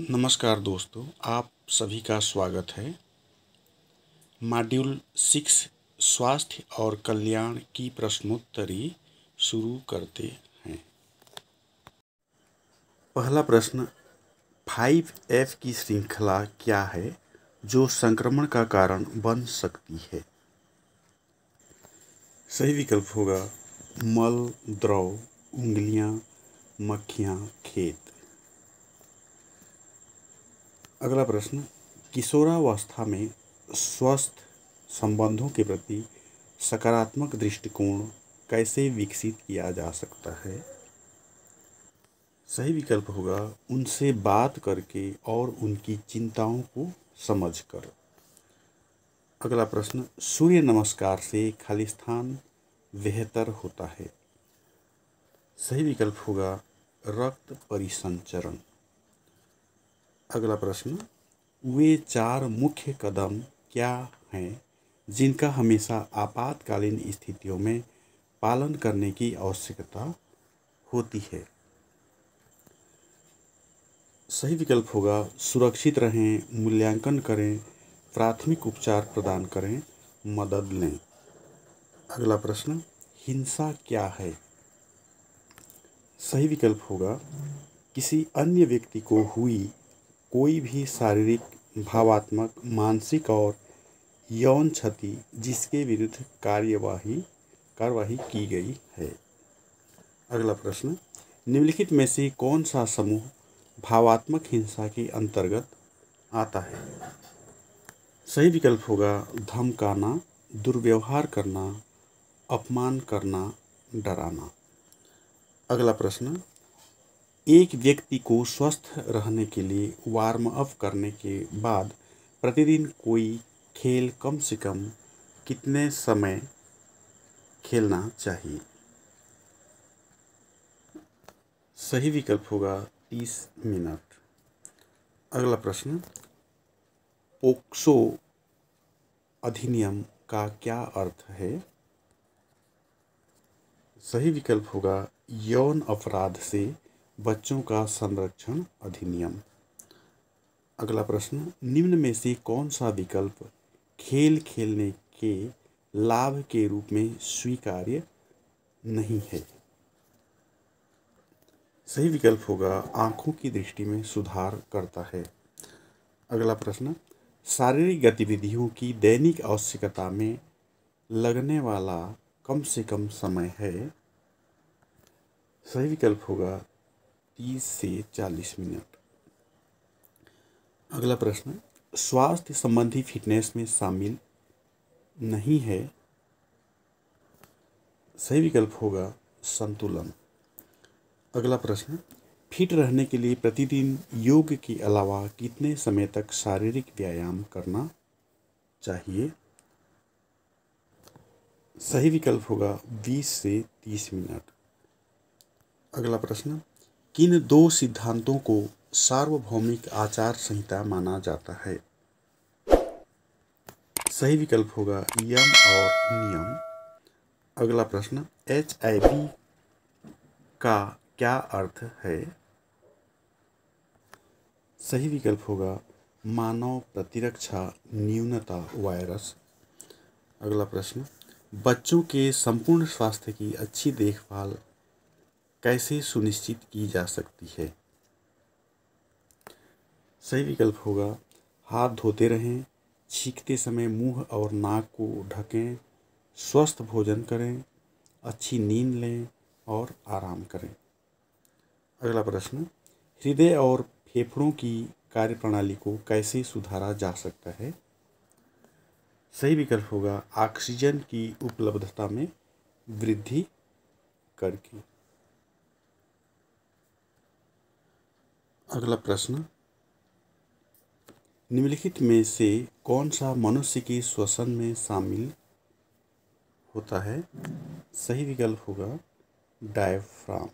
नमस्कार दोस्तों, आप सभी का स्वागत है। मॉड्यूल 6 स्वास्थ्य और कल्याण की प्रश्नोत्तरी शुरू करते हैं। पहला प्रश्न, 5F की श्रृंखला क्या है जो संक्रमण का कारण बन सकती है? सही विकल्प होगा मल, द्रव, उंगलियां, मक्खियां, खेत। अगला प्रश्न, किशोरावस्था में स्वस्थ संबंधों के प्रति सकारात्मक दृष्टिकोण कैसे विकसित किया जा सकता है? सही विकल्प होगा उनसे बात करके और उनकी चिंताओं को समझकर। अगला प्रश्न, सूर्य नमस्कार से खालिस्तान बेहतर होता है? सही विकल्प होगा रक्त परिसंचरण। अगला प्रश्न, वे 4 मुख्य कदम क्या हैं जिनका हमेशा आपातकालीन स्थितियों में पालन करने की आवश्यकता होती है? सही विकल्प होगा सुरक्षित रहें, मूल्यांकन करें, प्राथमिक उपचार प्रदान करें, मदद लें। अगला प्रश्न, हिंसा क्या है? सही विकल्प होगा किसी अन्य व्यक्ति को हुई कोई भी शारीरिक, भावात्मक, मानसिक और यौन क्षति जिसके विरुद्ध कार्यवाही की गई है। अगला प्रश्न, निम्नलिखित में से कौन सा समूह भावात्मक हिंसा के अंतर्गत आता है? सही विकल्प होगा धमकाना, दुर्व्यवहार करना, अपमान करना, डराना। अगला प्रश्न, एक व्यक्ति को स्वस्थ रहने के लिए वार्म अप करने के बाद प्रतिदिन कोई खेल कम से कम कितने समय खेलना चाहिए? सही विकल्प होगा 30 मिनट। अगला प्रश्न, पोक्सो अधिनियम का क्या अर्थ है? सही विकल्प होगा यौन अपराध से बच्चों का संरक्षण अधिनियम। अगला प्रश्न, निम्न में से कौन सा विकल्प खेल खेलने के लाभ के रूप में स्वीकार्य नहीं है? सही विकल्प होगा आंखों की दृष्टि में सुधार करता है। अगला प्रश्न, शारीरिक गतिविधियों की दैनिक आवश्यकता में लगने वाला कम से कम समय है? सही विकल्प होगा 30 से 40 मिनट। अगला प्रश्न, स्वास्थ्य संबंधी फिटनेस में शामिल नहीं है? सही विकल्प होगा संतुलन। अगला प्रश्न, फिट रहने के लिए प्रतिदिन योग के अलावा कितने समय तक शारीरिक व्यायाम करना चाहिए? सही विकल्प होगा 20 से 30 मिनट। अगला प्रश्न, किन 2 सिद्धांतों को सार्वभौमिक आचार संहिता माना जाता है? सही विकल्प होगा यम और नियम। अगला प्रश्न, HIV का क्या अर्थ है? सही विकल्प होगा मानव प्रतिरक्षा न्यूनता वायरस। अगला प्रश्न, बच्चों के संपूर्ण स्वास्थ्य की अच्छी देखभाल कैसे सुनिश्चित की जा सकती है? सही विकल्प होगा हाथ धोते रहें, छींकते समय मुंह और नाक को ढकें, स्वस्थ भोजन करें, अच्छी नींद लें और आराम करें। अगला प्रश्न, हृदय और फेफड़ों की कार्यप्रणाली को कैसे सुधारा जा सकता है? सही विकल्प होगा ऑक्सीजन की उपलब्धता में वृद्धि करके। अगला प्रश्न, निम्नलिखित में से कौन सा मनुष्य के श्वसन में शामिल होता है? सही विकल्प होगा डायफ्राम।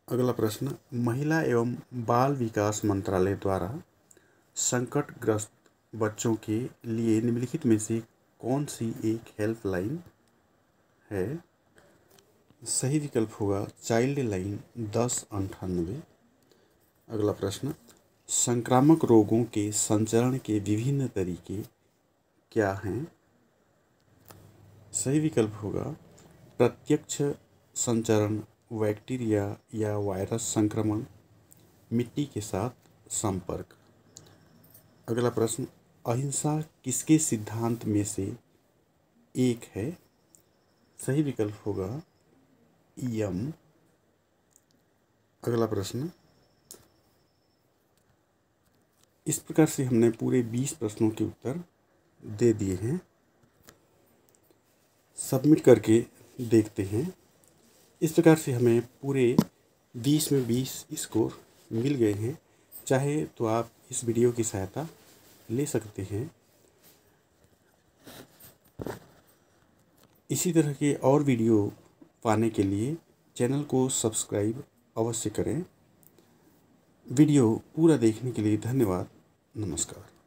अगला प्रश्न, महिला एवं बाल विकास मंत्रालय द्वारा संकटग्रस्त बच्चों के लिए निम्नलिखित में से कौन सी एक हेल्पलाइन है? सही विकल्प होगा चाइल्ड लाइन 1098। अगला प्रश्न, संक्रामक रोगों के संचरण के विभिन्न तरीके क्या हैं? सही विकल्प होगा प्रत्यक्ष संचरण, बैक्टीरिया या वायरस संक्रमण, मिट्टी के साथ संपर्क। अगला प्रश्न, अहिंसा किसके सिद्धांत में से एक है? सही विकल्प होगा यम। अगला प्रश्न, इस प्रकार से हमने पूरे 20 प्रश्नों के उत्तर दे दिए हैं। सबमिट करके देखते हैं। इस प्रकार से हमें पूरे 20 में 20 स्कोर मिल गए हैं। चाहे तो आप इस वीडियो की सहायता ले सकते हैं। इसी तरह के और वीडियो पाने के लिए चैनल को सब्सक्राइब अवश्य करें। वीडियो पूरा देखने के लिए धन्यवाद। नमस्कार।